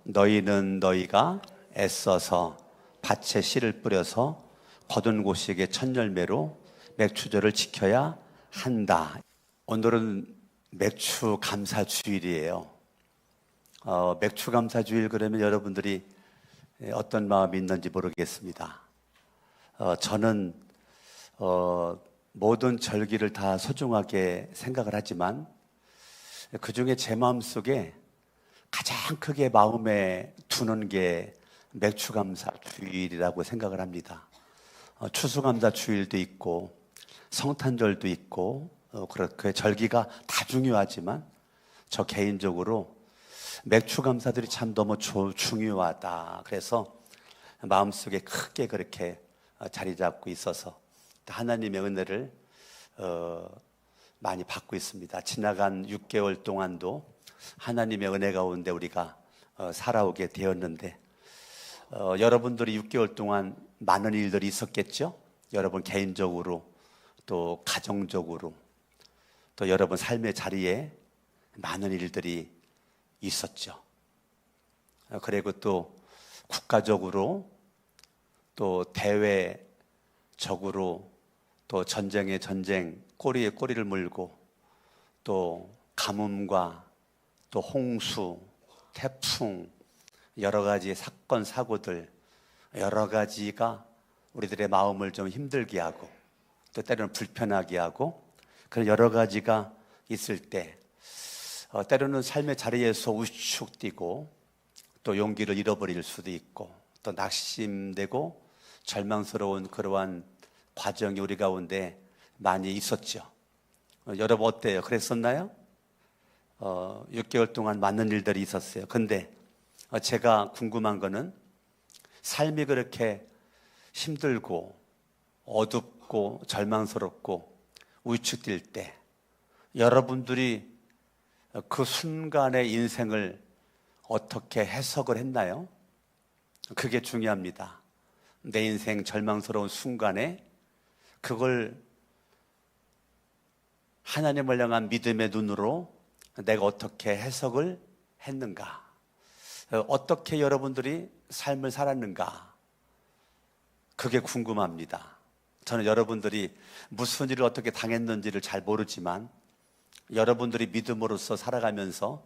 너희는 너희가 애써서 밭에 씨를 뿌려서 거둔 곳에게 첫 열매로 맥추절을 지켜야 한다. 오늘은 맥추 감사 주일이에요. 맥추 감사 주일 그러면 여러분들이 어떤 마음이 있는지 모르겠습니다. 저는 모든 절기를 다 소중하게 생각을 하지만 그 중에 제 마음속에 가장 크게 마음에 두는 게 맥추감사 주일이라고 생각을 합니다. 추수감사 주일도 있고 성탄절도 있고 그렇게 절기가 다 중요하지만 저 개인적으로 맥추감사들이 참 너무 중요하다. 그래서 마음속에 크게 그렇게 자리 잡고 있어서 하나님의 은혜를 많이 받고 있습니다. 지나간 6개월 동안도 하나님의 은혜 가운데 우리가 살아오게 되었는데 여러분들이 6개월 동안 많은 일들이 있었겠죠? 여러분 개인적으로 또 가정적으로 또 여러분 삶의 자리에 많은 일들이 있었죠. 그리고 또 국가적으로 또 대외적으로 또 전쟁에 전쟁, 꼬리에 꼬리를 물고 또 가뭄과 또 홍수, 태풍, 여러 가지 사건, 사고들, 여러 가지가 우리들의 마음을 좀 힘들게 하고 또 때로는 불편하게 하고 그런 여러 가지가 있을 때 때로는 삶의 자리에서 우측뛰고 또 용기를 잃어버릴 수도 있고 또 낙심되고 절망스러운 그러한 과정이 우리 가운데 많이 있었죠. 여러분 어때요? 그랬었나요? 6개월 동안 많은 일들이 있었어요. 근데 제가 궁금한 거는 삶이 그렇게 힘들고 어둡고 절망스럽고 우측뛸 때 여러분들이 그 순간의 인생을 어떻게 해석을 했나요? 그게 중요합니다. 내 인생 절망스러운 순간에 그걸 하나님을 향한 믿음의 눈으로 내가 어떻게 해석을 했는가? 어떻게 여러분들이 삶을 살았는가? 그게 궁금합니다. 저는 여러분들이 무슨 일을 어떻게 당했는지를 잘 모르지만 여러분들이 믿음으로서 살아가면서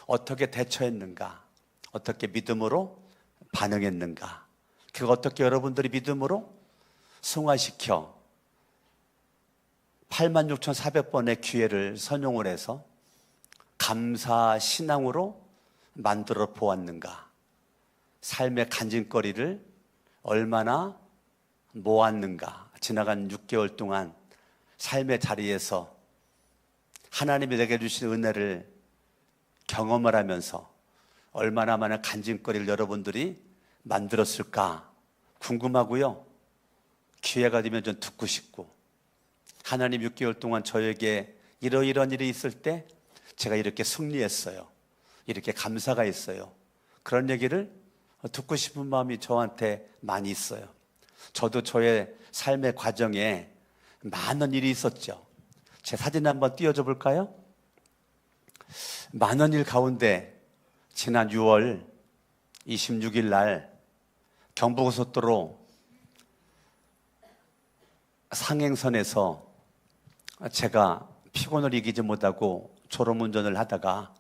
어떻게 대처했는가? 어떻게 믿음으로 반응했는가? 그거 어떻게 여러분들이 믿음으로 승화시켜 86,400번의 기회를 선용을 해서 감사 신앙으로 만들어 보았는가? 삶의 간증거리를 얼마나 모았는가? 지나간 6개월 동안 삶의 자리에서 하나님이 내게 주신 은혜를 경험을 하면서 얼마나 많은 간증거리를 여러분들이 만들었을까 궁금하고요. 기회가 되면 좀 듣고 싶고 하나님 6개월 동안 저에게 이러이러한 일이 있을 때 제가 이렇게 승리했어요. 이렇게 감사가 있어요. 그런 얘기를 듣고 싶은 마음이 저한테 많이 있어요. 저도 저의 삶의 과정에 많은 일이 있었죠. 제 사진 한번 띄워줘 볼까요? 많은 일 가운데 지난 6월 26일 날 경부고속도로 상행선에서 제가 피곤을 이기지 못하고 졸음운전을 하다가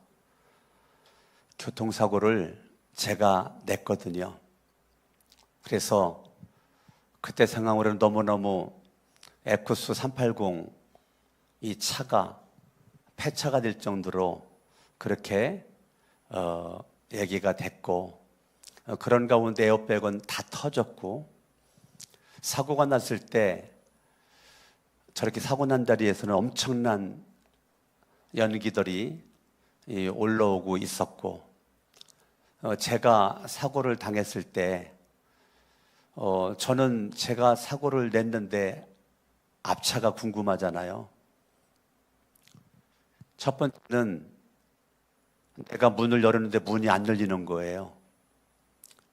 교통사고를 제가 냈거든요. 그래서 그때 상황으로는 너무너무 에쿠스 380 이 차가 폐차가 될 정도로 그렇게 얘기가 됐고 그런 가운데 에어백은 다 터졌고 사고가 났을 때 저렇게 사고 난 자리에서는 엄청난 연기들이 올라오고 있었고 제가 사고를 당했을 때 저는 제가 사고를 냈는데 앞차가 궁금하잖아요. 첫 번째는 내가 문을 열었는데 문이 안 열리는 거예요.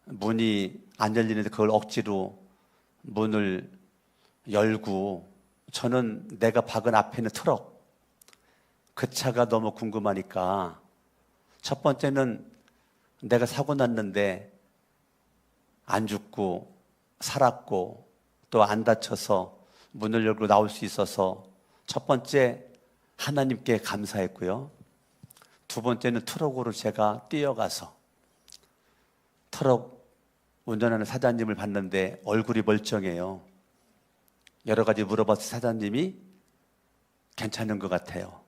문이 안 열리는데 그걸 억지로 문을 열고 저는 내가 박은 앞에 있는 트럭 그 차가 너무 궁금하니까 첫 번째는 내가 사고 났는데 안 죽고 살았고 또 안 다쳐서 문을 열고 나올 수 있어서 첫 번째 하나님께 감사했고요. 두 번째는 트럭으로 제가 뛰어가서 트럭 운전하는 사장님을 봤는데 얼굴이 멀쩡해요. 여러 가지 물어봤을 때 사장님이 괜찮은 것 같아요.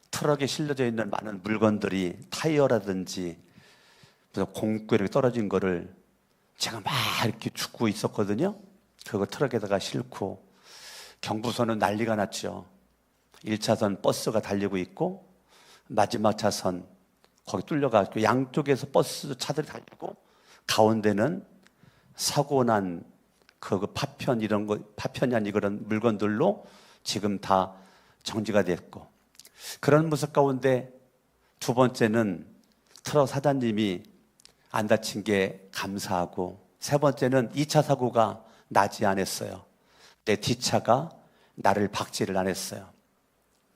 트럭에 실려져 있는 많은 물건들이 타이어라든지 공구 이렇게 떨어진 거를 제가 막 이렇게 줍고 있었거든요. 그거 트럭에다가 싣고 경부선은 난리가 났죠. 1차선 버스가 달리고 있고 마지막 차선 거기 뚫려가지고 양쪽에서 버스 차들이 달리고 가운데는 사고 난 그 파편 이런 거, 파편이 아니 그런 물건들로 지금 다 정지가 됐고, 그런 모습 가운데 두 번째는 트럭 사장님이 안 다친 게 감사하고, 세 번째는 2차 사고가 나지 않았어요. 내 뒷차가 나를 박지를 안 했어요.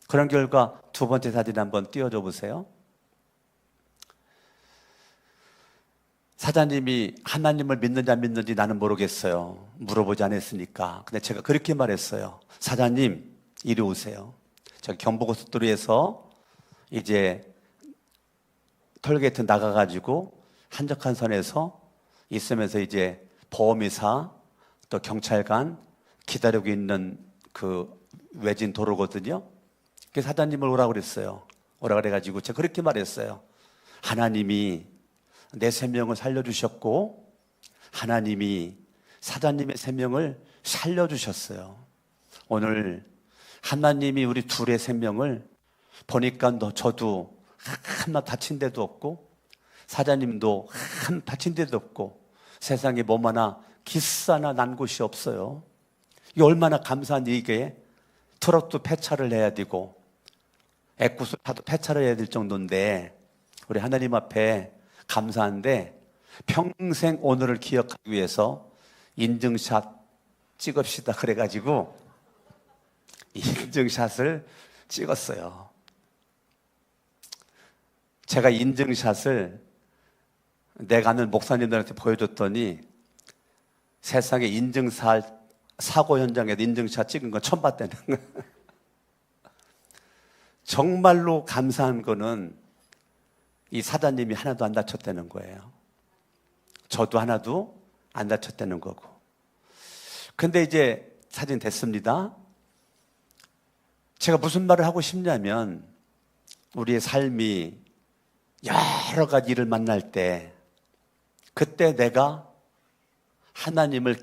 그런 결과 두 번째 사진 한번 띄워줘 보세요. 사장님이 하나님을 믿는지 안 믿는지 나는 모르겠어요. 물어보지 않았으니까. 근데 제가 그렇게 말했어요. 사장님, 이리 오세요. 저 경부고속도로에서 이제 톨게이트 나가가지고 한적한선에서 있으면서 이제 보험회사 또 경찰관 기다리고 있는 그 외진 도로거든요. 그래서 사장님을 오라고 그랬어요. 오라고 그래가지고 제가 그렇게 말했어요. 하나님이 내 생명을 살려주셨고 하나님이 사장님의 생명을 살려주셨어요. 오늘 하나님이 우리 둘의 생명을 보니까 저도 하나 다친 데도 없고 사장님도 한 다친 데도 없고 세상에 몸 하나 기스 하나 난 곳이 없어요. 이게 얼마나 감사한 얘기에 트럭도 폐차를 해야 되고 애꿎을 폐차를 해야 될 정도인데 우리 하나님 앞에 감사한데 평생 오늘을 기억하기 위해서 인증샷 찍읍시다 그래가지고 인증샷을 찍었어요. 제가 인증샷을 내가 아는 목사님들한테 보여줬더니 세상에 인증샷 사고 현장에서 인증샷 찍은 건 처음 봤다는 거예요. 정말로 감사한 거는 이 사장님이 하나도 안 다쳤다는 거예요. 저도 하나도 안 다쳤다는 거고. 근데 이제 사진 됐습니다. 제가 무슨 말을 하고 싶냐면 우리의 삶이 여러 가지 일을 만날 때 그때 내가 하나님을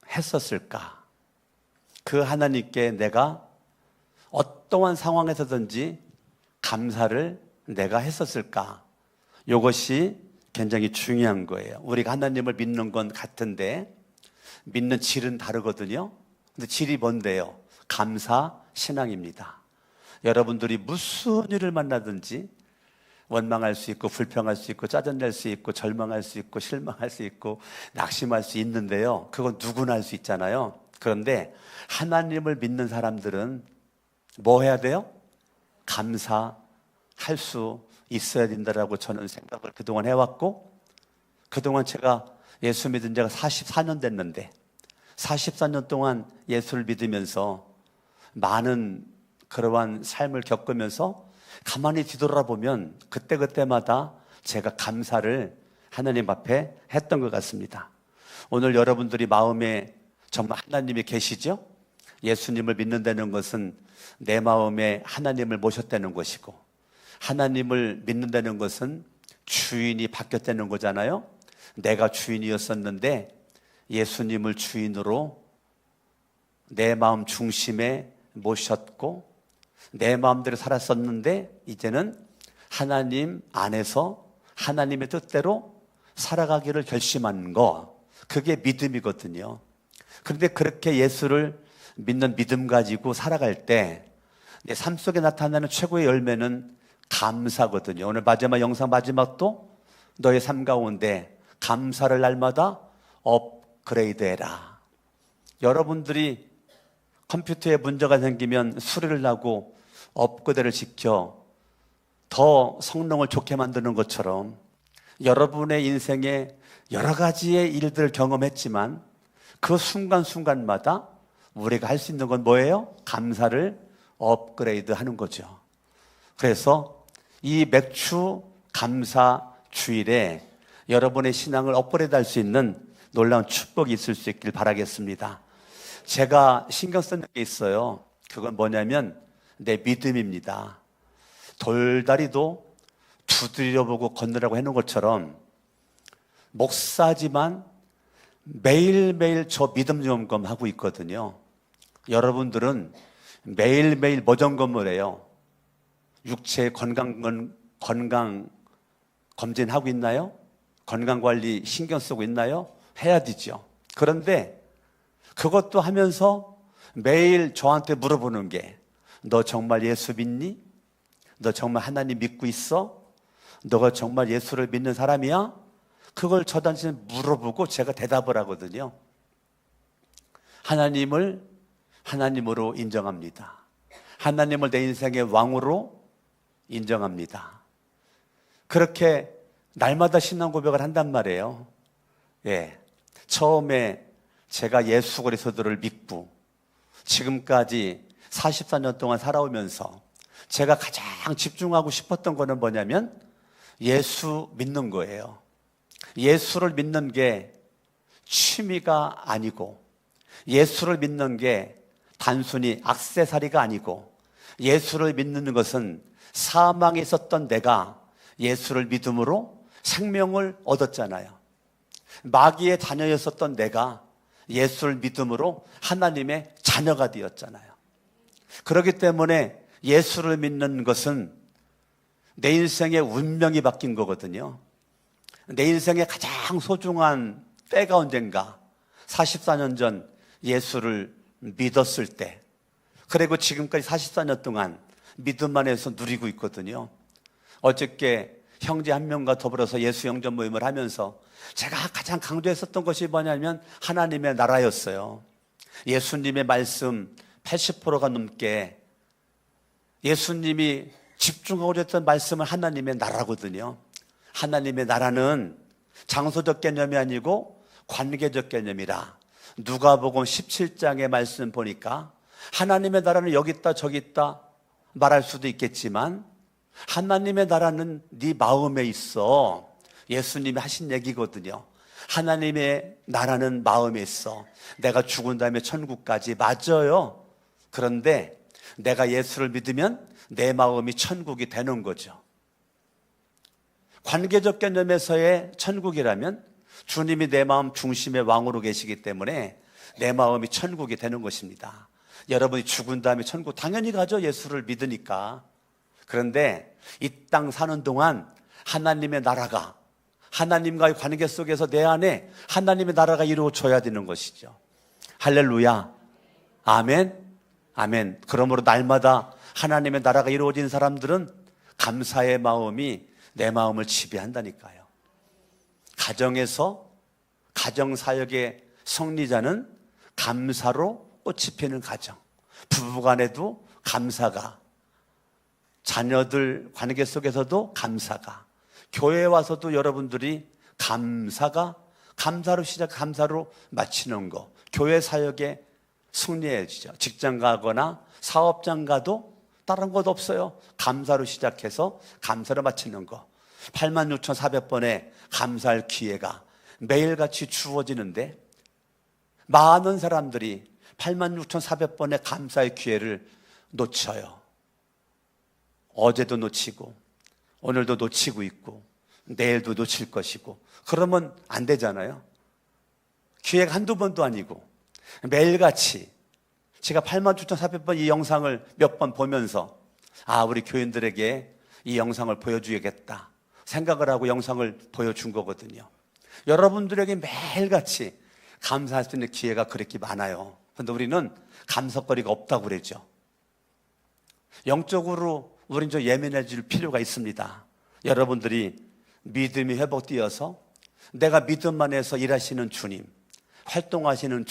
기억했었을까? 그 하나님께 내가 어떠한 상황에서든지 감사를 내가 했었을까? 이것이 굉장히 중요한 거예요. 우리가 하나님을 믿는 건 같은데 믿는 질은 다르거든요. 근데 질이 뭔데요? 감사 신앙입니다. 여러분들이 무슨 일을 만나든지 원망할 수 있고 불평할 수 있고 짜증낼 수 있고 절망할 수 있고 실망할 수 있고 낙심할 수 있는데요, 그건 누구나 할 수 있잖아요. 그런데 하나님을 믿는 사람들은 뭐 해야 돼요? 감사할 수 있어야 된다라고 저는 생각을 그동안 해왔고, 그동안 제가 예수 믿은 지가 44년 됐는데 44년 동안 예수를 믿으면서 많은 그러한 삶을 겪으면서 가만히 뒤돌아보면 그때그때마다 제가 감사를 하나님 앞에 했던 것 같습니다. 오늘 여러분들이 마음에 정말 하나님이 계시죠? 예수님을 믿는다는 것은 내 마음에 하나님을 모셨다는 것이고, 하나님을 믿는다는 것은 주인이 바뀌었다는 거잖아요. 내가 주인이었었는데 예수님을 주인으로 내 마음 중심에 모셨고, 내 마음대로 살았었는데 이제는 하나님 안에서 하나님의 뜻대로 살아가기를 결심한 거, 그게 믿음이거든요. 그런데 그렇게 예수를 믿는 믿음 가지고 살아갈 때 내 삶 속에 나타나는 최고의 열매는 감사거든요. 오늘 마지막 영상 마지막도 너의 삶 가운데 감사를 날마다 업그레이드해라. 여러분들이 컴퓨터에 문제가 생기면 수리를 하고 업그레이드를 시켜 더 성령을 좋게 만드는 것처럼 여러분의 인생에 여러 가지의 일들을 경험했지만 그 순간순간마다 우리가 할 수 있는 건 뭐예요? 감사를 업그레이드 하는 거죠. 그래서 이 맥주 감사 주일에 여러분의 신앙을 업그레이드 할 수 있는 놀라운 축복이 있을 수 있길 바라겠습니다. 제가 신경 쓰는 게 있어요. 그건 뭐냐면 내 믿음입니다. 돌다리도 두드려보고 건너라고 해놓은 것처럼 목사지만 매일매일 저 믿음 점검하고 있거든요. 여러분들은 매일매일 뭐 점검을 해요? 육체 건강 검진하고 있나요? 건강관리 신경 쓰고 있나요? 해야 되죠. 그런데 그것도 하면서 매일 저한테 물어보는 게 너 정말 예수 믿니? 너 정말 하나님 믿고 있어? 너가 정말 예수를 믿는 사람이야? 그걸 저한테 물어보고 제가 대답을 하거든요. 하나님을 하나님으로 인정합니다. 하나님을 내 인생의 왕으로 인정합니다. 그렇게 날마다 신앙 고백을 한단 말이에요. 처음에 제가 예수 그리스도를 믿고 지금까지 44년 동안 살아오면서 제가 가장 집중하고 싶었던 거는 뭐냐면 예수 믿는 거예요. 예수를 믿는 게 취미가 아니고 예수를 믿는 게 단순히 액세서리가 아니고 예수를 믿는 것은 사망에 있었던 내가 예수를 믿음으로 생명을 얻었잖아요. 마귀의 자녀였었던 내가 예수를 믿음으로 하나님의 자녀가 되었잖아요. 그렇기 때문에 예수를 믿는 것은 내 인생의 운명이 바뀐 거거든요. 내 인생의 가장 소중한 때가 언젠가 44년 전 예수를 믿었을 때, 그리고 지금까지 44년 동안 믿음 안에서 누리고 있거든요. 어저께 형제 한 명과 더불어서 예수 영접 모임을 하면서 제가 가장 강조했었던 것이 뭐냐면 하나님의 나라였어요. 예수님의 말씀 80%가 넘게 예수님이 집중하고자 했던 말씀은 하나님의 나라거든요. 하나님의 나라는 장소적 개념이 아니고 관계적 개념이라 누가복음 17장의 말씀 보니까 하나님의 나라는 여기 있다 저기 있다 말할 수도 있겠지만 하나님의 나라는 네 마음에 있어. 예수님이 하신 얘기거든요. 하나님의 나라는 마음에 있어. 내가 죽은 다음에 천국까지 맞아요. 그런데 내가 예수를 믿으면 내 마음이 천국이 되는 거죠. 관계적 개념에서의 천국이라면 주님이 내 마음 중심의 왕으로 계시기 때문에 내 마음이 천국이 되는 것입니다. 여러분이 죽은 다음에 천국 당연히 가죠. 예수를 믿으니까. 그런데 이 땅 사는 동안 하나님의 나라가, 하나님과의 관계 속에서 내 안에 하나님의 나라가 이루어져야 되는 것이죠. 할렐루야. 아멘. 아멘. 그러므로 날마다 하나님의 나라가 이루어진 사람들은 감사의 마음이 내 마음을 지배한다니까요. 가정에서 가정사역의 승리자는 감사로 꽃이 피는 가정, 부부간에도 감사가, 자녀들 관계 속에서도 감사가, 교회에 와서도 여러분들이 감사로 시작, 감사로 마치는 거, 교회 사역에 승리해지죠. 직장 가거나 사업장 가도 다른 것 없어요. 감사로 시작해서 감사로 마치는 거. 86,400번의 감사할 기회가 매일같이 주어지는데 많은 사람들이 86,400번의 감사의 기회를 놓쳐요. 어제도 놓치고 오늘도 놓치고 있고 내일도 놓칠 것이고 그러면 안 되잖아요. 기회가 한두 번도 아니고 매일같이 제가 86,400번 이 영상을 몇 번 보면서 우리 교인들에게 이 영상을 보여주겠다 생각을 하고 영상을 보여준 거거든요. 여러분들에게 매일같이 감사할 수 있는 기회가 그렇게 많아요. 그런데 우리는 감사거리가 없다고 그러죠. 영적으로 우리는 좀 예민해질 필요가 있습니다. 여러분들이 믿음이 회복되어서 내가 믿음 안에서 일하시는 주님, 활동하시는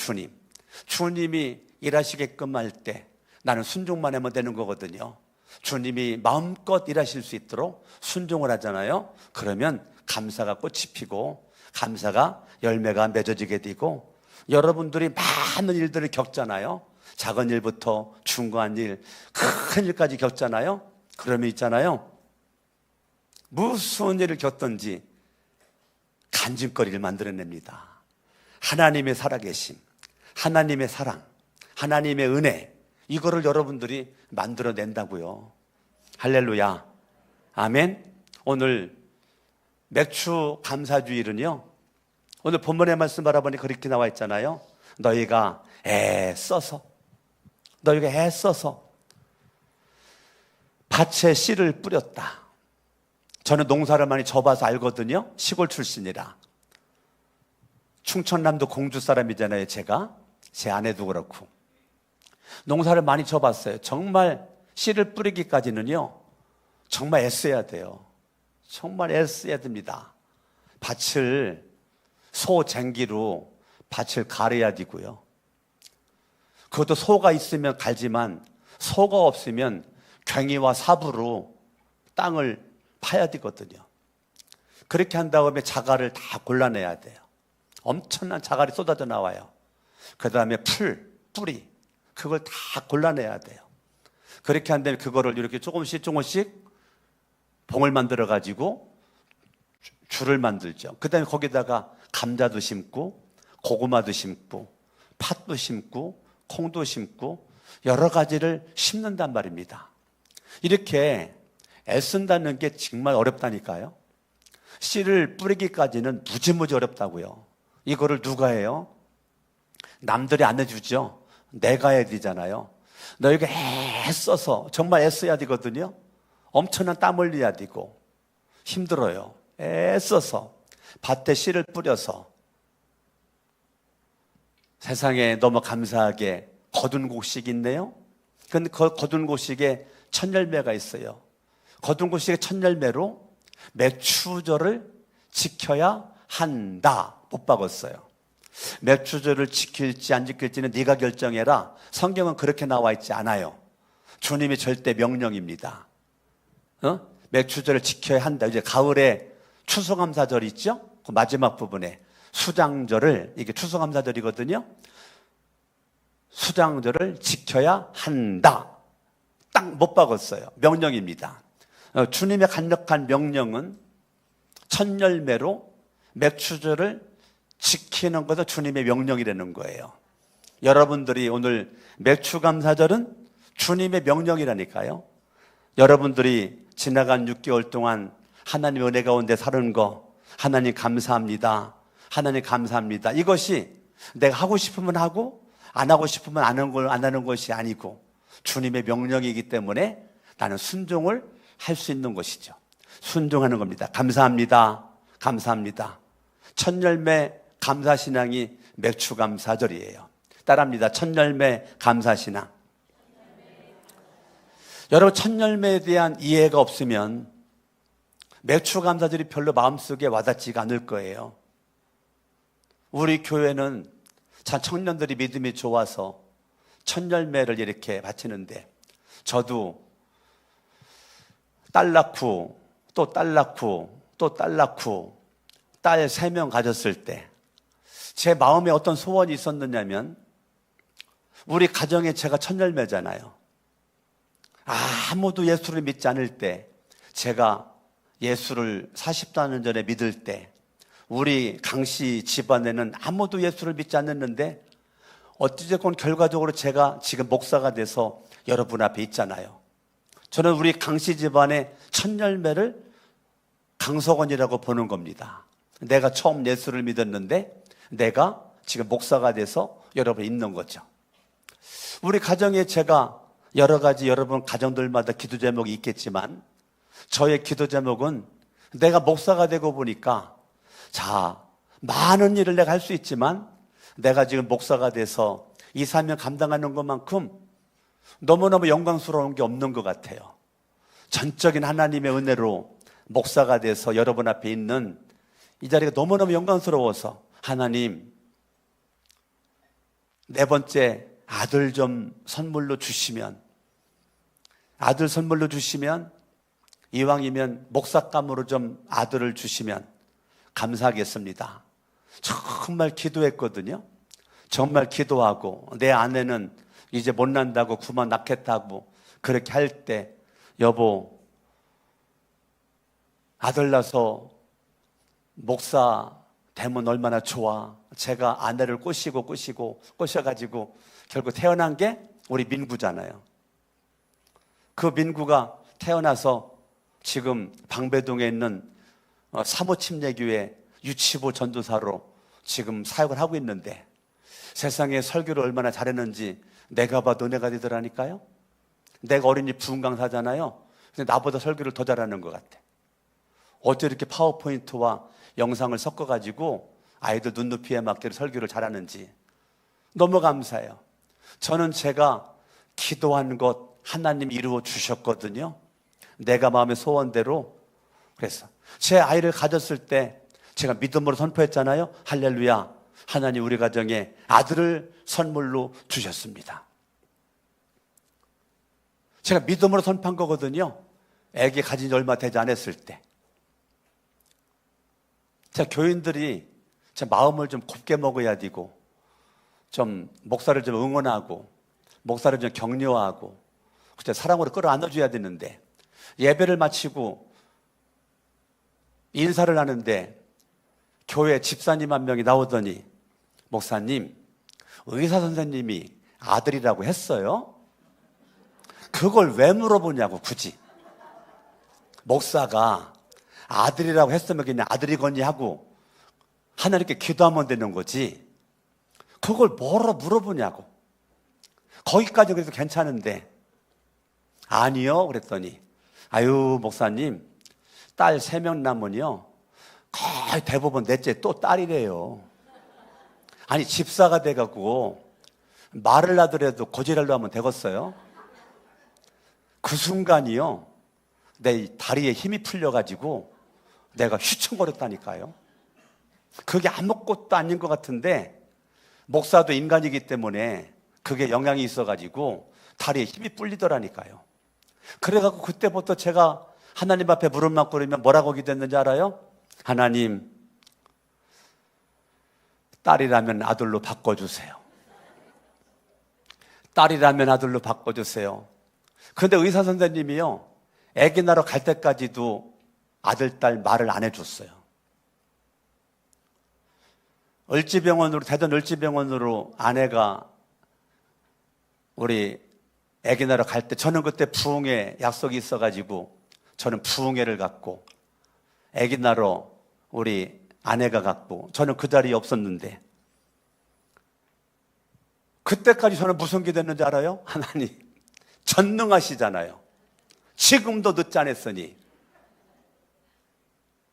주님이 일하시게끔 할 때 나는 순종만 하면 되는 거거든요. 주님이 마음껏 일하실 수 있도록 순종을 하잖아요. 그러면 감사가 꽃이 피고 감사가 열매가 맺어지게 되고 여러분들이 많은 일들을 겪잖아요. 작은 일부터 중요한 일, 큰 일까지 겪잖아요. 그러면 있잖아요. 무슨 일을 겪든지 간증거리를 만들어냅니다. 하나님의 살아계심, 하나님의 사랑, 하나님의 은혜, 이거를 여러분들이 만들어낸다고요. 할렐루야. 아멘. 오늘 맥주 감사주일은요, 오늘 본문의 말씀 바라보니 그렇게 나와 있잖아요. 너희가 애써서 밭에 씨를 뿌렸다. 저는 농사를 많이 져봐서 알거든요. 시골 출신이라. 충청남도 공주 사람이잖아요. 제가 제 아내도 그렇고 농사를 많이 져봤어요. 정말 씨를 뿌리기까지는요 정말 애써야 돼요. 정말 애써야 됩니다. 밭을 소쟁기로 밭을 갈아야 되고요. 그것도 소가 있으면 갈지만 소가 없으면 괭이와 삽으로 땅을 파야 되거든요. 그렇게 한 다음에 자갈을 다 골라내야 돼요. 엄청난 자갈이 쏟아져 나와요. 그 다음에 뿌리 그걸 다 골라내야 돼요. 그렇게 한 다음에 그거를 이렇게 조금씩 봉을 만들어 가지고 줄을 만들죠. 그 다음에 거기다가 감자도 심고 고구마도 심고 팥도 심고 콩도 심고 여러 가지를 심는단 말입니다. 이렇게 애쓴다는 게 정말 어렵다니까요. 씨를 뿌리기까지는 무지무지 어렵다고요. 이거를 누가 해요? 남들이 안 해주죠. 내가 해야 되잖아요. 너희가 애써서 정말 애써야 되거든요. 엄청난 땀 흘려야 되고 힘들어요. 애써서 밭에 씨를 뿌려서 세상에 너무 감사하게 거둔 곡식이 있네요. 근데 그 거둔 곡식에 첫 열매가 있어요. 거둔 곡식의 첫 열매로 맥추절을 지켜야 한다. 못 박았어요. 맥추절을 지킬지 안 지킬지는 네가 결정해라. 성경은 그렇게 나와 있지 않아요. 주님이 절대 명령입니다. 맥추절을 지켜야 한다. 이제 가을에 추수감사절 있죠? 그 마지막 부분에 수장절을, 이게 추수감사절이거든요. 수장절을 지켜야 한다. 딱 못 박았어요. 명령입니다. 주님의 강력한 명령은 첫 열매로 맥추절을 지키는 것도 주님의 명령이라는 거예요. 여러분들이 오늘 맥추감사절은 주님의 명령이라니까요. 여러분들이 지나간 6개월 동안 하나님의 은혜 가운데 사는 거 하나님 감사합니다. 하나님 감사합니다. 이것이 내가 하고 싶으면 하고 안 하고 싶으면 안 하는 것이 아니고 주님의 명령이기 때문에 나는 순종을 할 수 있는 것이죠. 순종하는 겁니다. 감사합니다. 감사합니다. 첫 열매 감사신앙이 맥추감사절이에요. 따라합니다. 첫 열매 감사신앙. 여러분, 첫 열매에 대한 이해가 없으면 맥추감사절이 별로 마음속에 와닿지가 않을 거예요. 우리 교회는 참 청년들이 믿음이 좋아서 첫 열매를 이렇게 바치는데, 저도 딸 낳고 또 딸 낳고 또 딸 낳고 딸 3명 가졌을 때 제 마음에 어떤 소원이 있었느냐면, 우리 가정에 제가 첫 열매잖아요. 아무도 예수를 믿지 않을 때, 제가 예수를 40년 전에 믿을 때 우리 강씨 집안에는 아무도 예수를 믿지 않았는데 어찌됐건 결과적으로 제가 지금 목사가 돼서 여러분 앞에 있잖아요. 저는 우리 강씨 집안의 첫 열매를 강석원이라고 보는 겁니다. 내가 처음 예수를 믿었는데 내가 지금 목사가 돼서 여러분 있는 거죠. 우리 가정에 제가 여러 가지 여러분 가정들마다 기도 제목이 있겠지만, 저의 기도 제목은 내가 목사가 되고 보니까, 자, 많은 일을 내가 할 수 있지만 내가 지금 목사가 돼서 이 사명 감당하는 것만큼 너무너무 영광스러운 게 없는 것 같아요. 전적인 하나님의 은혜로 목사가 돼서 여러분 앞에 있는 이 자리가 너무너무 영광스러워서, 하나님, 4번째 아들 좀 선물로 주시면 아들 선물로 주시면, 이왕이면 목삿감으로 좀 아들을 주시면 감사하겠습니다. 정말 기도했거든요. 정말 기도하고, 내 아내는 이제 못 난다고 그만 낳겠다고 그렇게 할 때, 여보, 아들 낳아서 목사 되면 얼마나 좋아. 제가 아내를 꼬셔가지고 결국 태어난 게 우리 민구잖아요. 그 민구가 태어나서 지금 방배동에 있는 사모침례교회 유치부 전도사로 지금 사역을 하고 있는데, 세상에 설교를 얼마나 잘했는지 내가 봐도 은혜가 되더라니까요. 내가 어린이 부흥 강사잖아요. 근데 나보다 설교를 더 잘하는 것 같아. 어째 이렇게 파워포인트와 영상을 섞어가지고 아이들 눈높이에 맞게 설교를 잘하는지 너무 감사해요. 저는 제가 기도한 것 하나님 이루어 주셨거든요. 내가 마음의 소원대로. 그래서 제 아이를 가졌을 때 제가 믿음으로 선포했잖아요. 할렐루야, 하나님 우리 가정에 아들을 선물로 주셨습니다. 제가 믿음으로 선포한 거거든요. 애기 가진 지 얼마 되지 않았을 때. 제가 교인들이 제 마음을 좀 곱게 먹어야 되고, 좀 목사를 좀 응원하고, 목사를 좀 격려하고, 그때 사랑으로 끌어안아줘야 되는데, 예배를 마치고 인사를 하는데 교회 집사님 한 명이 나오더니, 목사님, 의사 선생님이 아들이라고 했어요? 그걸 왜 물어보냐고. 굳이 목사가 아들이라고 했으면 그냥 아들이거니 하고 하나님께 기도하면 되는 거지, 그걸 뭐라 물어보냐고. 거기까지 그래도 괜찮은데, 아니요 그랬더니, 아유 목사님, 딸 3명 낳으면요 거의 대부분 넷째 또 딸이래요. 아니 집사가 돼갖고 말을 하더라도 고지랄로 하면 되겠어요? 그 순간이요, 내 다리에 힘이 풀려가지고 내가 휘청거렸다니까요. 그게 아무것도 아닌 것 같은데, 목사도 인간이기 때문에 그게 영향이 있어가지고 다리에 힘이 풀리더라니까요. 그래갖고 그때부터 제가 하나님 앞에 무릎 꿇고 그러면 뭐라고 기도했는지 알아요? 하나님, 딸이라면 아들로 바꿔주세요. 딸이라면 아들로 바꿔주세요. 그런데 의사 선생님이요, 아기 낳으러 갈 때까지도 아들, 딸 말을 안 해줬어요. 대전 을지병원으로 아내가 우리 아기 낳으러 갈 때, 저는 그때 부흥회 약속이 있어가지고 저는 부흥회를 갔고, 아기 낳으러 우리 아내가 갔고, 저는 그 자리에 없었는데, 그때까지 저는 무슨 기도했는지 알아요? 하나님, 전능하시잖아요. 지금도 늦지 않았으니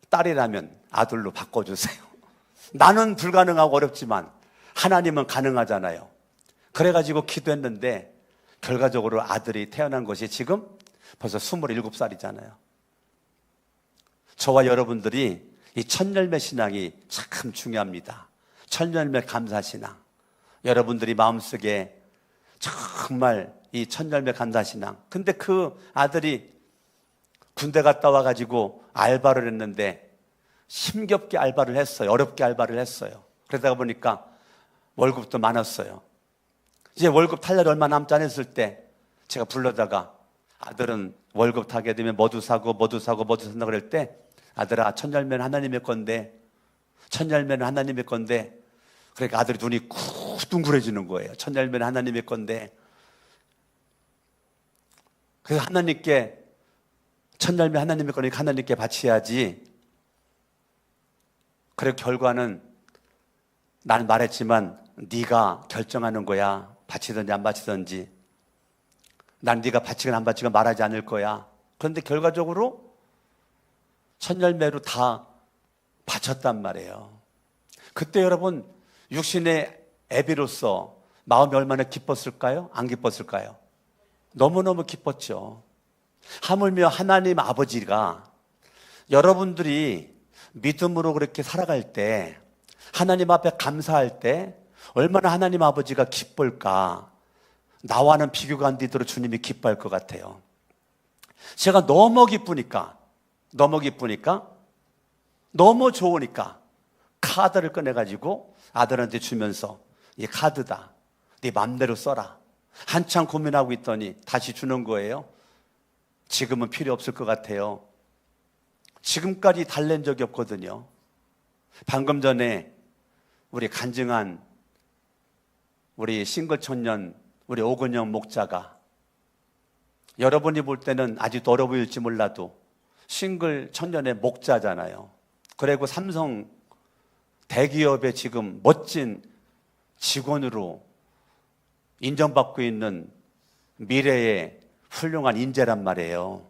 딸이라면 아들로 바꿔주세요. 나는 불가능하고 어렵지만 하나님은 가능하잖아요. 그래가지고 기도했는데 결과적으로 아들이 태어난 것이 지금 벌써 27살이잖아요. 저와 여러분들이 이 첫열매 신앙이 참 중요합니다. 첫열매 감사신앙. 여러분들이 마음속에 정말 이 첫열매 감사신앙. 근데 그 아들이 군대 갔다 와가지고 알바를 했는데 힘겹게 알바를 했어요. 어렵게 알바를 했어요. 그러다가 보니까 월급도 많았어요. 이제 월급 탈 날이 얼마 남지 않았을 때 제가 불러다가, 아들은 월급 타게 되면 뭐도 사고 산다 그럴 때, 아들아, 첫열매는 하나님의 건데, 첫열매는 하나님의 건데, 그러니까 아들이 눈이 둥그레지는 거예요. 첫열매는 하나님의 건데. 그래서 하나님께, 첫열매 하나님의 거니까 하나님께 바쳐야지. 그래 결과는 난 말했지만 네가 결정하는 거야. 바치든지 안 바치든지. 난 네가 바치건 안 바치건 말하지 않을 거야. 그런데 결과적으로 첫열매로 다 바쳤단 말이에요. 그때 여러분, 육신의 애비로서 마음이 얼마나 기뻤을까요? 안 기뻤을까요? 너무너무 기뻤죠. 하물며 하나님 아버지가 여러분들이 믿음으로 그렇게 살아갈 때, 하나님 앞에 감사할 때 얼마나 하나님 아버지가 기쁠까. 나와는 비교가 안 되도록 주님이 기뻐할 것 같아요. 제가 너무 기쁘니까, 너무 좋으니까 카드를 꺼내가지고 아들한테 주면서, 이 카드다, 네 맘대로 써라. 한참 고민하고 있더니 다시 주는 거예요. 지금은 필요 없을 것 같아요. 지금까지 달랜 적이 없거든요. 방금 전에 우리 간증한 우리 싱글 청년, 우리 오근영 목자가, 여러분이 볼 때는 아직도 어려 보일지 몰라도 싱글 청년의 목자잖아요. 그리고 삼성 대기업의 지금 멋진 직원으로 인정받고 있는 미래의 훌륭한 인재란 말이에요.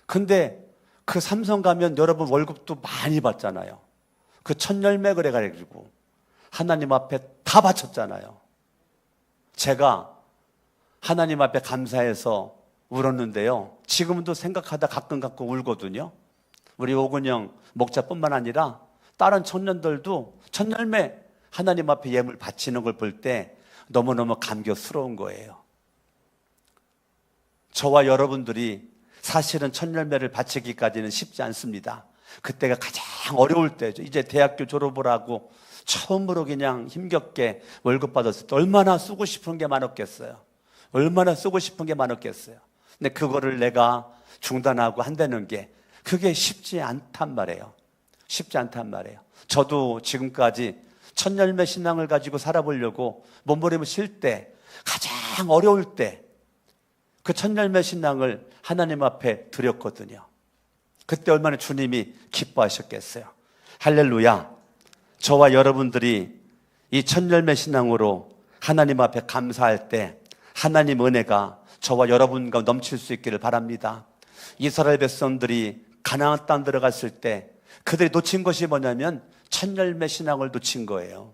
근데 그 삼성 가면 여러분 월급도 많이 받잖아요. 그 천열매 그래가지고 하나님 앞에 다 바쳤잖아요. 제가 하나님 앞에 감사해서 울었는데요. 지금도 생각하다 가끔 울거든요. 우리 오근영 목자뿐만 아니라 다른 청년들도 천열매 하나님 앞에 예물 바치는 걸 볼 때 너무너무 감격스러운 거예요. 저와 여러분들이 사실은 천열매를 바치기까지는 쉽지 않습니다. 그때가 가장 어려울 때죠. 이제 대학교 졸업을 하고 처음으로 그냥 힘겹게 월급 받았을 때 얼마나 쓰고 싶은 게 많았겠어요. 근데 그거를 내가 중단하고 한다는 게 그게 쉽지 않단 말이에요. 저도 지금까지 천열매 신앙을 가지고 살아보려고 몸부림을 칠 때, 가장 어려울 때 그 천열매 신앙을 하나님 앞에 드렸거든요. 그때 얼마나 주님이 기뻐하셨겠어요. 할렐루야. 저와 여러분들이 이 천열매 신앙으로 하나님 앞에 감사할 때 하나님 은혜가 저와 여러분과 넘칠 수 있기를 바랍니다. 이스라엘 백성들이 가나안 땅 들어갔을 때 그들이 놓친 것이 뭐냐면 천열매 신앙을 놓친 거예요.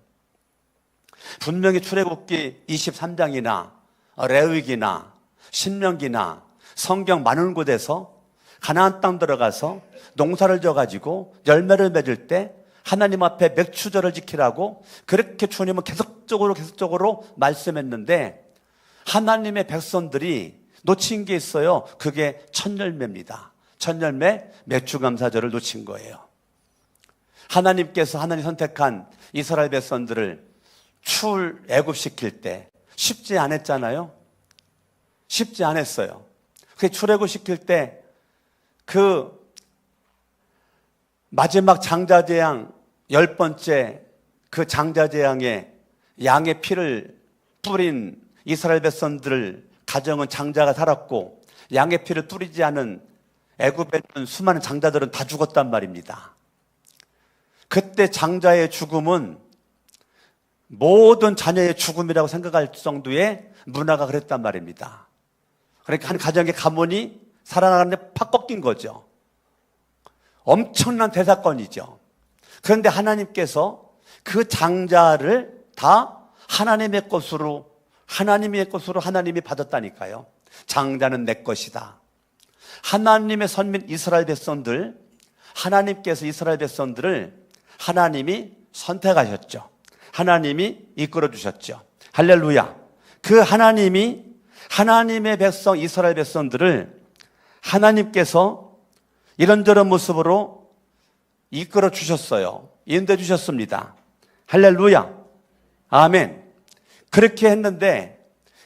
분명히 출애굽기 23장이나 레위기나 신명기나 성경 많은 곳에서 가나안 땅 들어가서 농사를 져가지고 열매를 맺을 때 하나님 앞에 맥추절을 지키라고 그렇게 주님은 계속적으로 말씀했는데, 하나님의 백성들이 놓친 게 있어요. 그게 천열매입니다. 천열매 맥추감사절을 놓친 거예요. 하나님께서 하나님 선택한 이스라엘 백성들을 출애굽시킬 때 쉽지 않았잖아요. 쉽지 않았어요. 그 출애굽시킬 때 그 마지막 장자재앙 10번째 그 장자재앙에 양의 피를 뿌린 이스라엘 백성들 가정은 장자가 살았고, 양의 피를 뿌리지 않은 애굽에 있는 수많은 장자들은 다 죽었단 말입니다. 그때 장자의 죽음은 모든 자녀의 죽음이라고 생각할 정도의 문화가 그랬단 말입니다. 그러니까 한 가정의 가문이 살아나가는데 팍 꺾인 거죠. 엄청난 대사건이죠. 그런데 하나님께서 그 장자를 다 하나님의 것으로 하나님이 받았다니까요. 장자는 내 것이다. 하나님의 선민 이스라엘 백성들, 하나님께서 이스라엘 백성들을 하나님이 선택하셨죠. 하나님이 이끌어 주셨죠. 할렐루야. 그 하나님이 하나님의 백성 이스라엘 백성들을 하나님께서 이런저런 모습으로 이끌어 주셨어요. 인도해 주셨습니다. 할렐루야. 아멘. 그렇게 했는데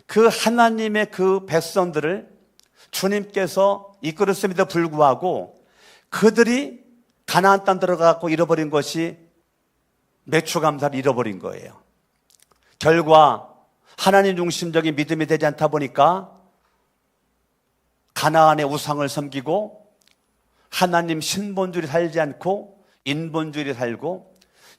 그 하나님의 그 백성들을 주님께서 이끌었음에도 불구하고 그들이 가나안 땅 들어가고 잃어버린 것이 맥추감사를 잃어버린 거예요. 결과 하나님 중심적인 믿음이 되지 않다 보니까 가나안의 우상을 섬기고 하나님 신본주의 살지 않고 인본주의를 살고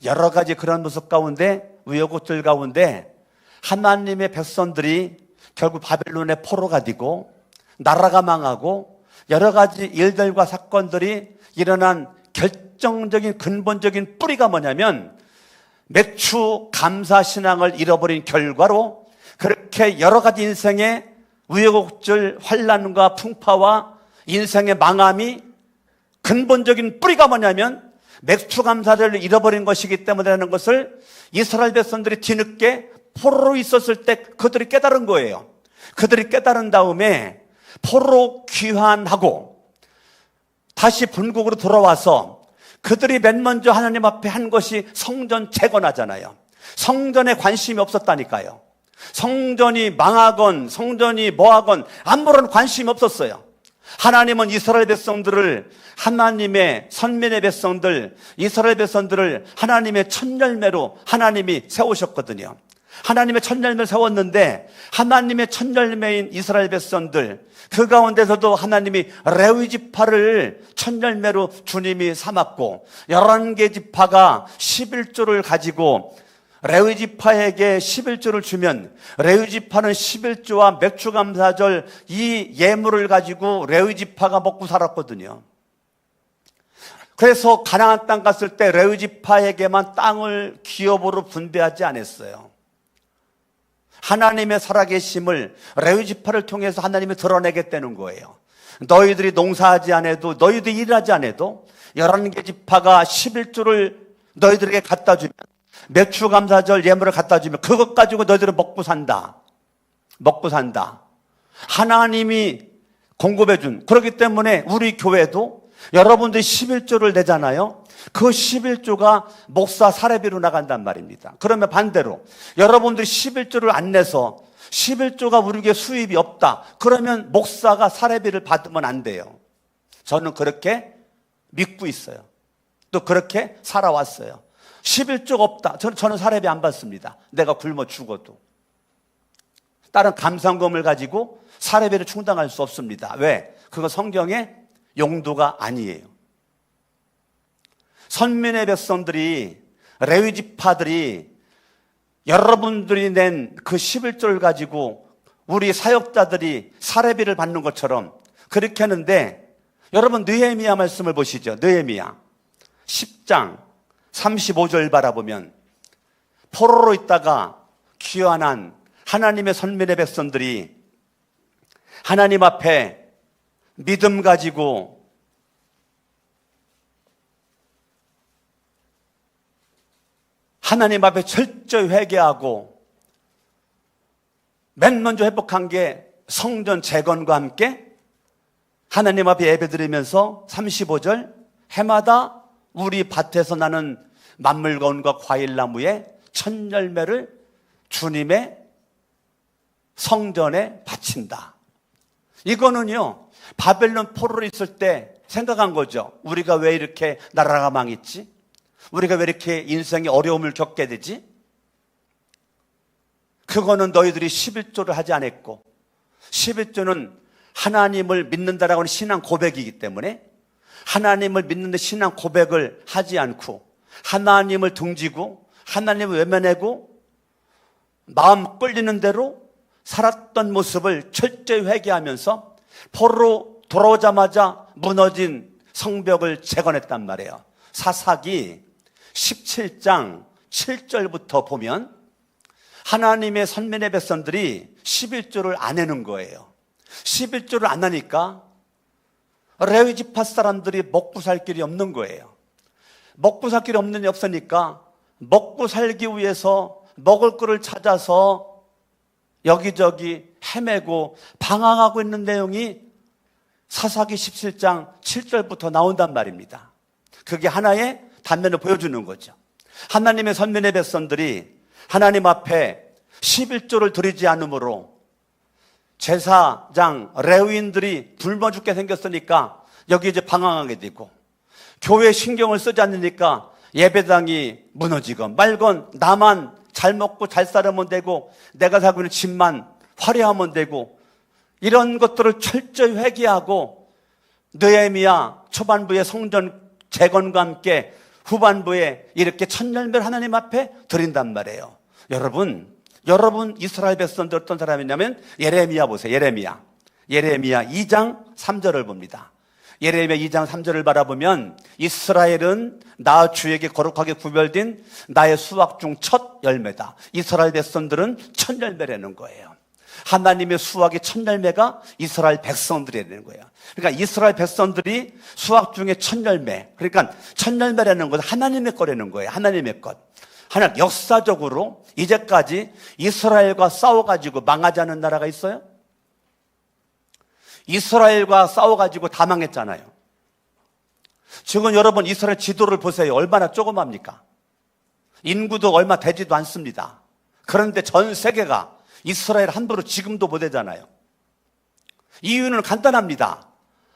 여러 가지 그런 모습 가운데, 우여곡절 가운데 하나님의 백성들이 결국 바벨론의 포로가 되고 나라가 망하고 여러 가지 일들과 사건들이 일어난 결정적인 근본적인 뿌리가 뭐냐면 맥추 감사 신앙을 잃어버린 결과로 그렇게 여러 가지 인생의 우여곡절 환난과 풍파와 인생의 망함이 근본적인 뿌리가 뭐냐면 맥추 감사를 잃어버린 것이기 때문이라는 것을 이스라엘 백성들이 뒤늦게 포로로 있었을 때 그들이 깨달은 거예요. 그들이 깨달은 다음에 포로 귀환하고 다시 본국으로 돌아와서 그들이 맨 먼저 하나님 앞에 한 것이 성전 재건하잖아요. 성전에 관심이 없었다니까요. 성전이 망하건 성전이 뭐하건 아무런 관심이 없었어요. 하나님은 이스라엘 백성들을, 하나님의 선민의 백성들, 이스라엘 백성들을 하나님의 첫 열매로 하나님이 세우셨거든요. 하나님의 첫 열매를 세웠는데 하나님의 첫 열매인 이스라엘 백성들, 그 가운데서도 하나님이 레위 지파를 첫 열매로 주님이 삼았고 11개 지파가 11조를 가지고 레위 지파에게 11조를 주면 레위 지파는 11조와 맥주감사절 이 예물을 가지고 레위 지파가 먹고 살았거든요. 그래서 가나안 땅 갔을 때 레위 지파에게만 땅을 기업으로 분배하지 않았어요. 하나님의 살아계심을 레위 지파를 통해서 하나님이 드러내겠다는 거예요. 너희들이 농사하지 않아도, 너희들이 일하지 않아도 11개 지파가 11조를 너희들에게 갖다 주면, 맥주감사절 예물을 갖다 주면 그것 가지고 너희들은 먹고 산다. 먹고 산다. 하나님이 공급해 준. 그렇기 때문에 우리 교회도 여러분들이 11조를 내잖아요. 그 11조가 목사 사례비로 나간단 말입니다. 그러면 반대로 여러분들이 11조를 안 내서 11조가 우리에게 수입이 없다. 그러면 목사가 사례비를 받으면 안 돼요. 저는 그렇게 믿고 있어요. 또 그렇게 살아왔어요. 11조가 없다. 저는 사례비 안 받습니다. 내가 굶어 죽어도. 다른 감상금을 가지고 사례비를 충당할 수 없습니다. 왜? 그건 성경의 용도가 아니에요. 선민의 백성들이, 레위 지파들이 여러분들이 낸 그 11조를 가지고 우리 사역자들이 사례비를 받는 것처럼 그렇게 하는데, 여러분 느헤미야 말씀을 보시죠. 느헤미야 10장 35절 바라보면 포로로 있다가 귀환한 하나님의 선민의 백성들이 하나님 앞에 믿음 가지고 하나님 앞에 철저히 회개하고 맨 먼저 회복한 게 성전 재건과 함께 하나님 앞에 예배드리면서 35절 해마다 우리 밭에서 나는 만물건과 과일나무의 첫 열매를 주님의 성전에 바친다. 이거는요, 바벨론 포로로 있을 때 생각한 거죠. 우리가 왜 이렇게 나라가 망했지? 우리가 왜 이렇게 인생에 어려움을 겪게 되지? 그거는 너희들이 11조를 하지 않았고, 11조는 하나님을 믿는다라고 하는 신앙 고백이기 때문에 하나님을 믿는 신앙 고백을 하지 않고 하나님을 등지고 하나님을 외면하고 마음 끌리는 대로 살았던 모습을 철저히 회개하면서 포로로 돌아오자마자 무너진 성벽을 재건했단 말이에요. 사사기 17장 7절부터 보면 하나님의 선민의 백성들이 11조를 안 내는 거예요. 11조를 안 하니까 레위 지파 사람들이 먹고 살 길이 없는 거예요. 먹고 살 길이 없으니까 먹고 살기 위해서 먹을 거를 찾아서 여기저기 헤매고 방황하고 있는 내용이 사사기 17장 7절부터 나온단 말입니다. 그게 하나의 단면을 보여주는 거죠. 하나님의 선민의 백성들이 하나님 앞에 11조를 드리지 않으므로 제사장, 레위인들이 굶어 죽게 생겼으니까 여기 이제 방황하게 되고, 교회에 신경을 쓰지 않으니까 예배당이 무너지건 말건 나만 잘 먹고 잘 살면 되고 내가 살고 있는 집만 화려하면 되고, 이런 것들을 철저히 회개하고 느헤미야 초반부에 성전 재건과 함께 후반부에 이렇게 첫 열매를 하나님 앞에 드린단 말이에요. 여러분 이스라엘 백성들 어떤 사람이냐면 예레미야 보세요. 예레미야 2장 3절을 봅니다. 예레미야 2장 3절을 바라보면 이스라엘은 나 주에게 거룩하게 구별된 나의 수확 중 첫 열매다. 이스라엘 백성들은 첫 열매라는 거예요. 하나님의 수확의 첫 열매가 이스라엘 백성들이라는 거예요. 그러니까 이스라엘 백성들이 수확 중에 첫 열매, 그러니까 첫 열매라는 것은 하나님의 거라는 거예요. 하나님의 것. 하나님 역사적으로 이제까지 이스라엘과 싸워가지고 망하지 않은 나라가 있어요? 이스라엘과 싸워가지고 다 망했잖아요. 지금 여러분 이스라엘 지도를 보세요. 얼마나 조그맣니까? 인구도 얼마 되지도 않습니다. 그런데 전 세계가 이스라엘 함부로 지금도 못하잖아요. 이유는 간단합니다.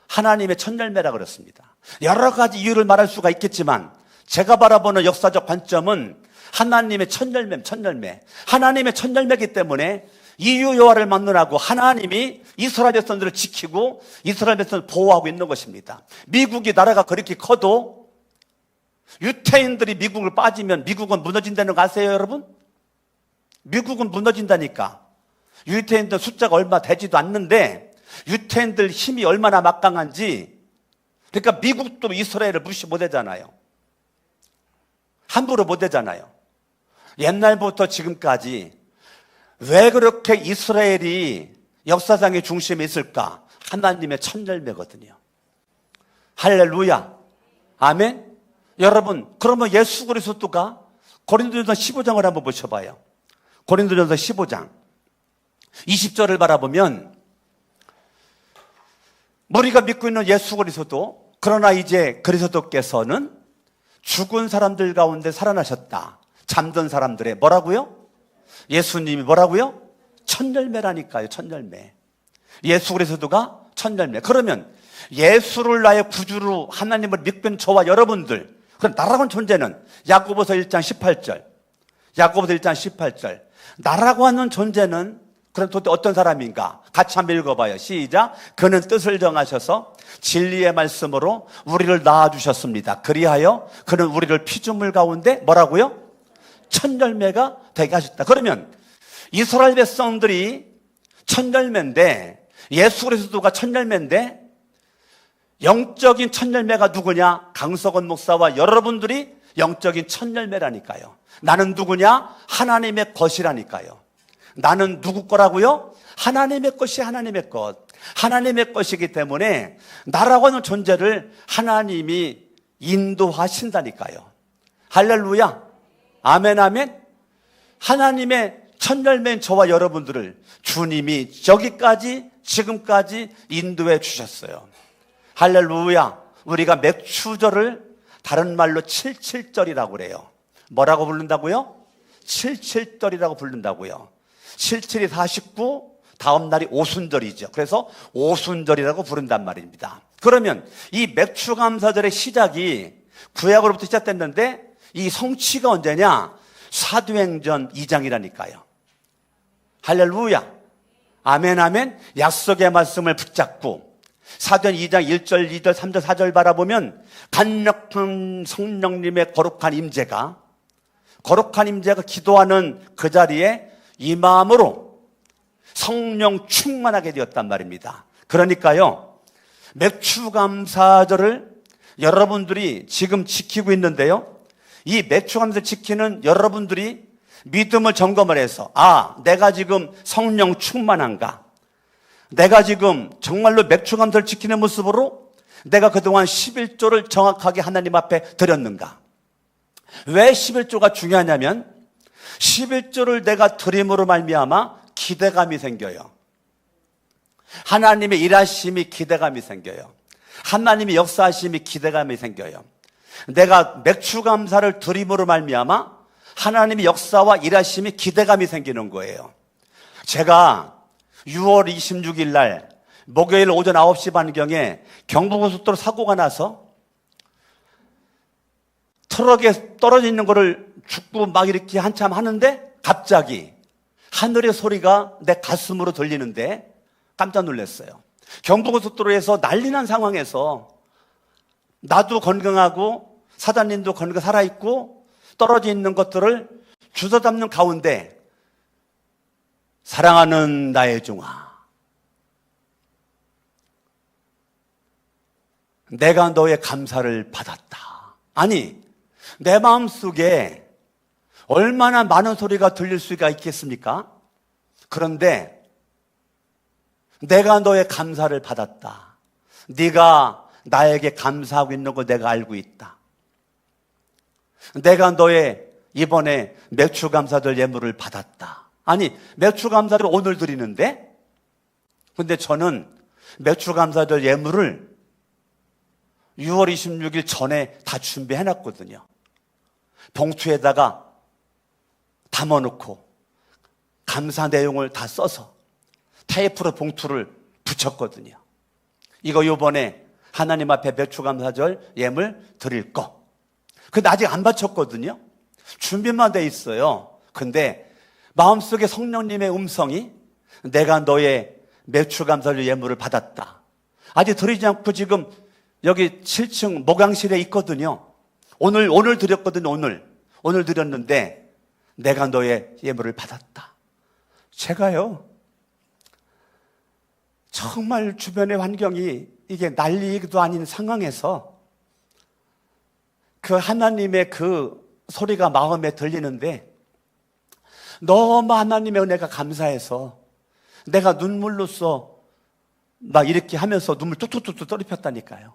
하나님의 첫열매라 그렇습니다. 여러 가지 이유를 말할 수가 있겠지만 제가 바라보는 역사적 관점은 하나님의 첫열매. 하나님의 첫열매이기 때문에 이유 여호와를 만나고 하나님이 이스라엘 백성들을 지키고 이스라엘 백성을 보호하고 있는 것입니다. 미국이 나라가 그렇게 커도 유태인들이 미국을 빠지면 미국은 무너진다는 거 아세요, 여러분? 미국은 무너진다니까. 유태인들 숫자가 얼마 되지도 않는데 유태인들 힘이 얼마나 막강한지. 그러니까 미국도 이스라엘을 무시 못하잖아요. 함부로 못하잖아요. 옛날부터 지금까지 왜 그렇게 이스라엘이 역사상의 중심에 있을까? 하나님의 첫열매거든요. 할렐루야. 아멘. 여러분, 그러면 예수 그리스도가 고린도전서 15장을 한번 보셔봐요. 고린도전서 15장 20절을 바라보면 우리가 믿고 있는 예수 그리스도, 그러나 이제 그리스도께서는 죽은 사람들 가운데 살아나셨다. 잠든 사람들의 뭐라고요? 예수님이 뭐라고요? 첫열매라니까요. 첫열매. 예수 그리스도가 첫열매. 그러면 예수를 나의 구주로 하나님을 믿는 저와 여러분들, 그럼 나라고 하는 존재는 야고보서 1장 18절, 야고보서 1장 18절, 나라고 하는 존재는 그럼 도대체 어떤 사람인가? 같이 한번 읽어봐요. 시작. 그는 뜻을 정하셔서 진리의 말씀으로 우리를 낳아주셨습니다. 그리하여 그는 우리를 피조물 가운데 뭐라고요? 첫열매가 되게 하셨다. 그러면 이스라엘 백성들이 첫열매인데 예수 그리스도가 첫열매인데 영적인 첫열매가 누구냐? 강석원 목사와 여러분들이 영적인 첫열매라니까요. 나는 누구냐? 하나님의 것이라니까요. 나는 누구 거라고요? 하나님의 것이 하나님의 것. 하나님의 것이기 때문에 나라고 하는 존재를 하나님이 인도하신다니까요. 할렐루야. 아멘, 아멘. 하나님의 첫열매인 저와 여러분들을 주님이 저기까지 지금까지 인도해 주셨어요. 할렐루야. 우리가 맥추절을 다른 말로 77절이라고 그래요. 뭐라고 부른다고요? 77절이라고 부른다고요. 77이 49, 다음 날이 오순절이죠. 그래서 오순절이라고 부른단 말입니다. 그러면 이 맥추감사절의 시작이 구약으로부터 시작됐는데 이 성취가 언제냐? 사도행전 2장이라니까요. 할렐루야. 아멘, 아멘. 약속의 말씀을 붙잡고 사도행전 2장 1절, 2절, 3절, 4절 바라보면 강력한 성령님의 거룩한 임재가 기도하는 그 자리에 임함으로 성령 충만하게 되었단 말입니다. 그러니까요, 맥추감사절을 여러분들이 지금 지키고 있는데요, 이 맥추감사절 지키는 여러분들이 믿음을 점검을 해서 내가 지금 성령 충만한가? 내가 지금 정말로 맥추감사절 지키는 모습으로 내가 그동안 11조를 정확하게 하나님 앞에 드렸는가? 왜 11조가 중요하냐면 11조를 내가 드림으로 말미암아 기대감이 생겨요. 하나님의 일하심이 기대감이 생겨요. 하나님의 역사하심이 기대감이 생겨요. 내가 맥추감사를 드림으로 말미암아 하나님의 역사와 일하심이 기대감이 생기는 거예요. 제가 6월 26일 날 목요일 오전 9시 반경에 경부고속도로 사고가 나서 트럭에 떨어져 있는 거를 죽고 막 이렇게 한참 하는데 갑자기 하늘의 소리가 내 가슴으로 들리는데 깜짝 놀랐어요. 경부고속도로에서 난리 난 상황에서 나도 건강하고 사장님도 건강 살아있고 떨어져 있는 것들을 주워 담는 가운데 사랑하는 나의 종아, 내가 너의 감사를 받았다. 아니, 내 마음속에 얼마나 많은 소리가 들릴 수가 있겠습니까? 그런데 내가 너의 감사를 받았다. 네가 나에게 감사하고 있는 걸 내가 알고 있다. 내가 너의 이번에 맥추감사절 예물을 받았다. 아니, 맥추감사를 오늘 드리는데, 근데 저는 매출감사절 예물을 6월 26일 전에 다 준비해놨거든요. 봉투에다가 담아놓고 감사 내용을 다 써서 테이프로 봉투를 붙였거든요. 이거 요번에 하나님 앞에 매출감사절 예물 드릴 거. 근데 아직 안 바쳤거든요. 준비만 돼 있어요. 근데 마음속에 성령님의 음성이 내가 너의 매출감사절 예물을 받았다. 아직 드리지 않고 지금 여기 7층 목양실에 있거든요. 오늘 드렸거든요. 오늘 드렸는데 내가 너의 예물을 받았다. 제가요, 정말 주변의 환경이 이게 난리도 아닌 상황에서 그 하나님의 그 소리가 마음에 들리는데 너무 하나님의 은혜가 감사해서 내가 눈물로써 막 이렇게 하면서 눈물 뚝뚝뚝 떨어졌다니까요.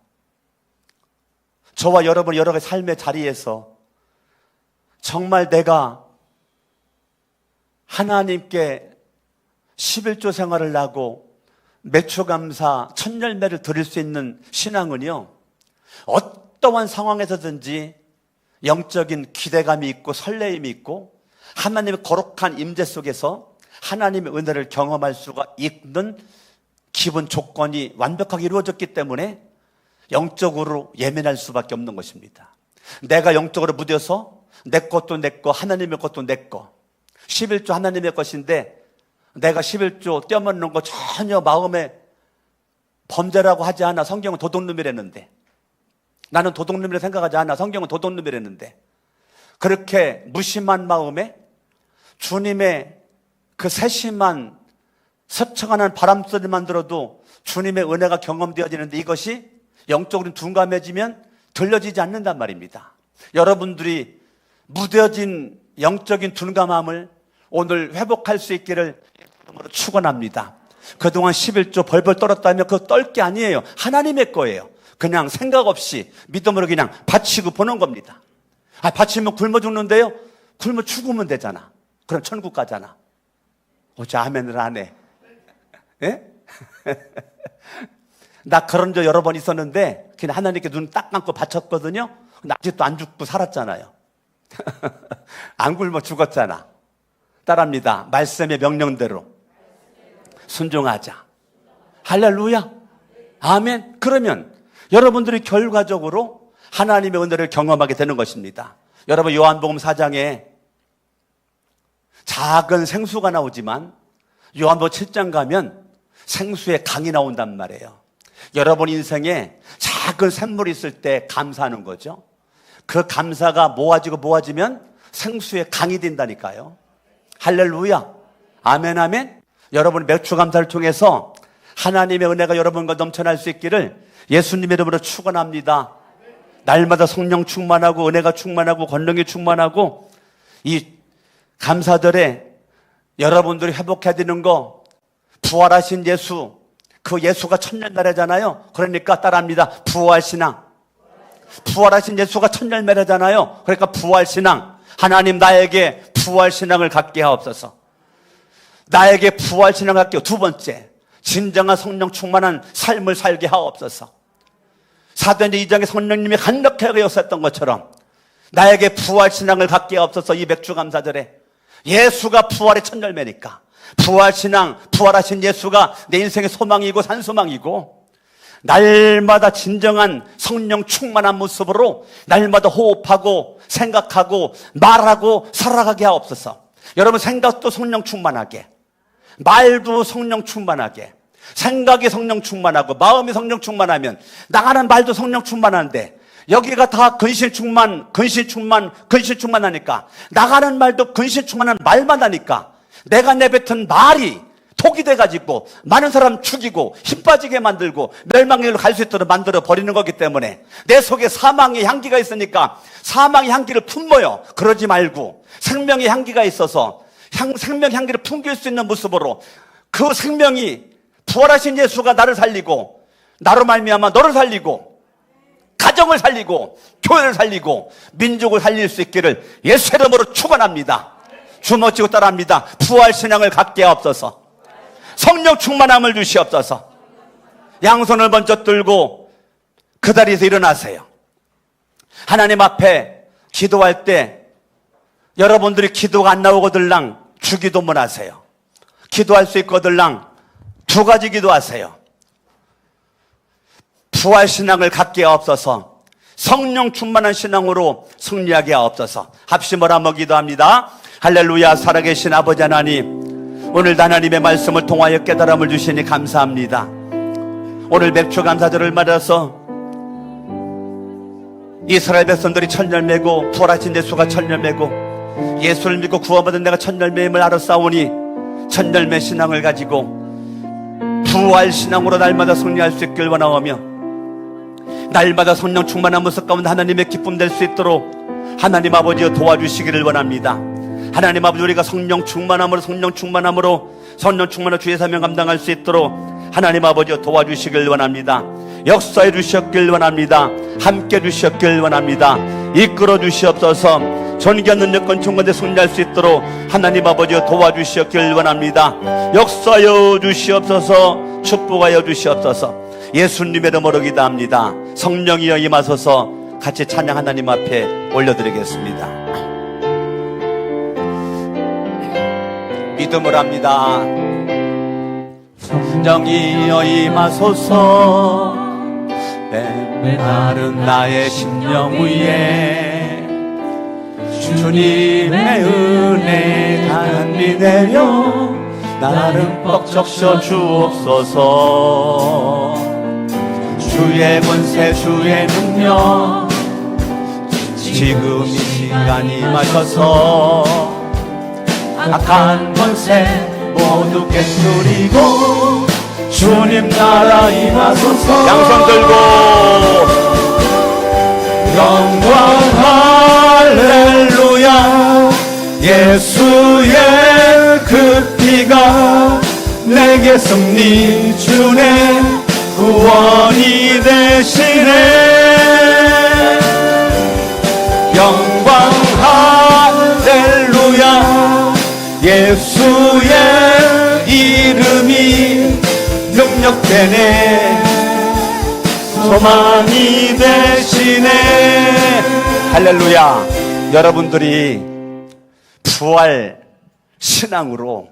저와 여러분 여러 가지 삶의 자리에서 정말 내가 하나님께 11조 생활을 하고 매초감사 천열매를 드릴 수 있는 신앙은요, 어떠한 상황에서든지 영적인 기대감이 있고 설레임이 있고 하나님의 거룩한 임재 속에서 하나님의 은혜를 경험할 수가 있는 기본 조건이 완벽하게 이루어졌기 때문에 영적으로 예민할 수밖에 없는 것입니다. 내가 영적으로 무뎌서 내 것도 내 거, 하나님의 것도 내 거, 11조 하나님의 것인데 내가 11조 떼어먹는 거 전혀 마음에 범죄라고 하지 않아. 성경은 도둑놈이랬는데, 나는 도둑놈이라 생각하지 않아. 성경은 도둑놈이랬는데, 그렇게 무심한 마음에 주님의 그 세심한 스쳐가는 바람소리만 들어도 주님의 은혜가 경험되어지는데 이것이 영적으로 둔감해지면 들려지지 않는단 말입니다. 여러분들이 무뎌진 영적인 둔감함을 오늘 회복할 수 있기를 축원합니다. 그동안 11조 벌벌 떨었다면 그거 떨 게 아니에요. 하나님의 거예요. 그냥 생각 없이 믿음으로 그냥 바치고 보는 겁니다. 바치면 굶어 죽는데요? 굶어 죽으면 되잖아. 그럼 천국 가잖아. 어째 아멘을 안 해? 예? 나 그런 적 여러 번 있었는데 그냥 하나님께 눈 딱 감고 바쳤거든요. 근데 아직도 안 죽고 살았잖아요. 안 굶어 죽었잖아. 따라합니다. 말씀의 명령대로 순종하자. 할렐루야. 아멘. 그러면 여러분들이 결과적으로 하나님의 은혜를 경험하게 되는 것입니다. 여러분 요한복음 4장에 작은 생수가 나오지만 요한복음 7장 가면 생수의 강이 나온단 말이에요. 여러분 인생에 작은 샘물이 있을 때 감사하는 거죠. 그 감사가 모아지면 생수의 강이 된다니까요. 할렐루야. 아멘 아멘. 여러분 맥주 감사를 통해서 하나님의 은혜가 여러분과 넘쳐날 수 있기를 예수님의 이름으로 축원합니다. 날마다 성령 충만하고 은혜가 충만하고 권능이 충만하고 이 감사절에 여러분들이 회복해야 되는 거 부활하신 예수, 그 예수가 천년매래잖아요. 그러니까 따라합니다. 부활신앙. 부활하신 예수가 천년매래잖아요. 그러니까 부활신앙. 하나님 나에게 부활신앙을 갖게 하옵소서. 나에게 부활신앙을 갖게. 두 번째, 진정한 성령 충만한 삶을 살게 하옵소서. 사도행전 2장에 성령님이 간략하게 역사했던 것처럼 나에게 부활신앙을 갖게 하옵소서. 이 맥주감사절에 예수가 부활의 첫 열매니까 부활신앙, 부활하신 예수가 내 인생의 소망이고 산소망이고 날마다 진정한 성령 충만한 모습으로 날마다 호흡하고 생각하고 말하고 살아가게 하옵소서. 여러분 생각도 성령 충만하게, 말도 성령 충만하게, 생각이 성령 충만하고 마음이 성령 충만하면 나가는 말도 성령 충만한데 여기가 다 근신 충만하니까 나가는 말도 근신 충만한 말만 하니까 내가 내뱉은 말이 독이 돼가지고 많은 사람 죽이고 힘 빠지게 만들고 멸망의 길로 갈 수 있도록 만들어 버리는 거기 때문에 내 속에 사망의 향기가 있으니까 사망의 향기를 품어요. 그러지 말고 생명의 향기가 있어서 생명의 향기를 풍길 수 있는 모습으로 그 생명이 부활하신 예수가 나를 살리고 나로 말미암아 너를 살리고 가정을 살리고 교회를 살리고 민족을 살릴 수 있기를 예수 이름으로 축원합니다. 주먹쥐고 따라합니다. 부활신앙을 갖게 하옵소서. 성령 충만함을 주시옵소서. 양손을 먼저 들고 그 자리에서 일어나세요. 하나님 앞에 기도할 때 여러분들이 기도가 안 나오거들랑 주기도문 하세요. 기도할 수 있거들랑 두 가지 기도하세요. 부활신앙을 갖게 하옵소서. 성령 충만한 신앙으로 승리하게 하옵소서. 합심을 한번 기도합니다. 할렐루야. 살아계신 아버지 하나님, 오늘도 하나님의 말씀을 통하여 깨달음을 주시니 감사합니다. 오늘 맥주 감사절을 맞아서 이스라엘 백성들이 천열매고 부활하신 예수가 천열매고 예수를 믿고 구원받은 내가 천열매임을 알았사오니 천열매 신앙을 가지고 부활 신앙으로 날마다 승리할 수 있길 원하오며 날마다 성령 충만한 모습 가운데 하나님의 기쁨 될 수 있도록 하나님 아버지여 도와주시기를 원합니다. 하나님 아버지, 우리가 성령 충만함으로 주의 사명 감당할 수 있도록 하나님 아버지여 도와주시길 원합니다. 역사해 주셨길 원합니다. 함께 주셨길 원합니다. 이끌어 주시옵소서. 존귀한 능력권 총관에 승리할 수 있도록 하나님 아버지여 도와주셨길 원합니다. 역사하여 주시옵소서. 축복하여 주시옵소서. 예수님의 이름으로 기도합니다. 성령이여 임하소서. 같이 찬양 하나님 앞에 올려드리겠습니다. 믿음을 합니다. 성령이여 임하소서. 메마른 나의 심령 위에 주님의 은혜 강한비 내려 나를 뻑 적셔 주옵소서. 주의 권세 주의 능력 지금 이 시간 임하셔서 악한 권세 모두 깨뜨리고 주님 나라 임하소서. 양손 들고 영광 할렐루야. 예수의 그 피가 내게 승리 주네 구원이 되시네. 영광 할렐루야. 예수의 이름이 능력되네 소망이 되시네. 할렐루야. 여러분들이 부활 신앙으로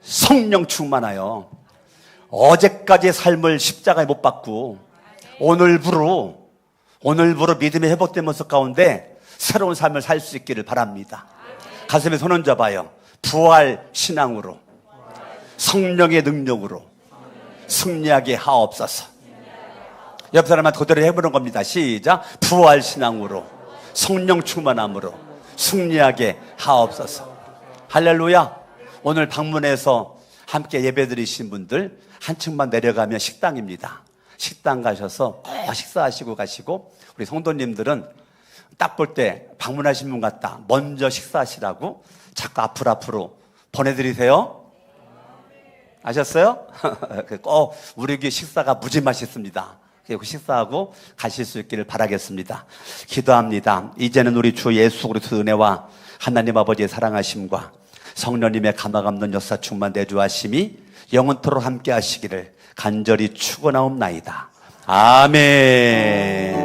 성령 충만하여 어제까지의 삶을 십자가에 못 박고 오늘부로 믿음의 회복된 모습 가운데 새로운 삶을 살 수 있기를 바랍니다. 가슴에 손 얹어봐요. 부활 신앙으로 성령의 능력으로 승리하게 하옵소서. 옆 사람한테 그대로 해보는 겁니다. 시작. 부활 신앙으로 성령 충만함으로 승리하게 하옵소서. 할렐루야. 오늘 방문해서 함께 예배드리신 분들 한층만 내려가면 식당입니다. 식당 가셔서 꼭 식사하시고 가시고, 우리 성도님들은 딱 볼 때 방문하신 분 같다 먼저 식사하시라고 자꾸 앞으로 보내드리세요. 아셨어요? 꼭 우리 교회 식사가 무지 맛있습니다. 식사하고 가실 수 있기를 바라겠습니다. 기도합니다. 이제는 우리 주 예수 그리스도의 은혜와 하나님 아버지의 사랑하심과 성령님의 감화감동 역사 충만 내주하심이 영원토록 함께 하시기를 간절히 축원하옵나이다. 아멘.